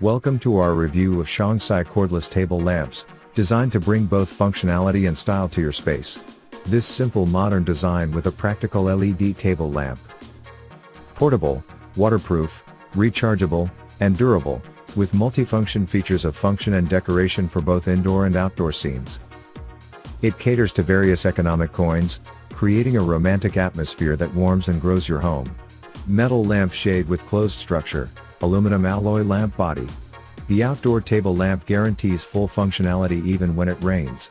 Welcome to our review of SHANGCAI Cordless Table Lamps, designed to bring both functionality and style to your space. This simple modern design with a practical LED table lamp. Portable, waterproof, rechargeable, and durable, with multifunction features of function and decoration for both indoor and outdoor scenes. It caters to various economic coins, creating a romantic atmosphere that warms and grows your home. Metal lamp shade with closed structure, aluminum alloy lamp body. The outdoor table lamp guarantees full functionality even when it rains.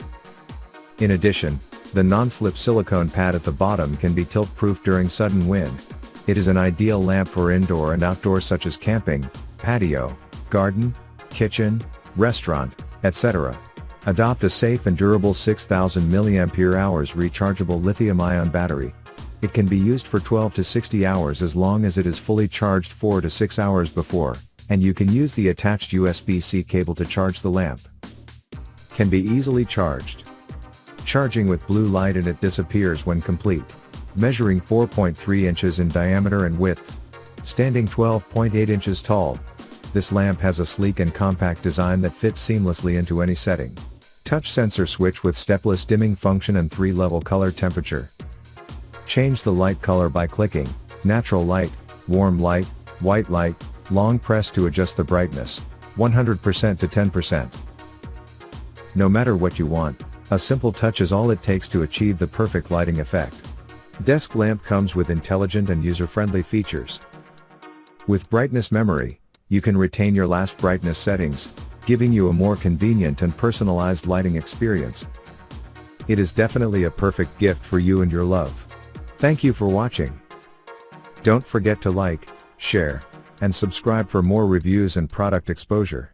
In addition, the non-slip silicone pad at the bottom can be tilt-proof during sudden wind. It is an ideal lamp for indoor and outdoor such as camping, patio, garden, kitchen, restaurant, etc. Adopt a safe and durable 6000 mAh rechargeable lithium-ion battery. It can be used for 12 to 60 hours as long as it is fully charged 4 to 6 hours before, and you can use the attached USB-C cable to charge the lamp. Can be easily charged. Charging with blue light and it disappears when complete. Measuring 4.3 inches in diameter and width. Standing 12.8 inches tall. This lamp has a sleek and compact design that fits seamlessly into any setting. Touch sensor switch with stepless dimming function and 3-level color temperature. Change the light color by clicking, natural light, warm light, white light, long press to adjust the brightness, 100% to 10%. No matter what you want, a simple touch is all it takes to achieve the perfect lighting effect. Desk lamp comes with intelligent and user-friendly features. With brightness memory, you can retain your last brightness settings, giving you a more convenient and personalized lighting experience. It is definitely a perfect gift for you and your love. Thank you for watching. Don't forget to like, share, and subscribe for more reviews and product exposure.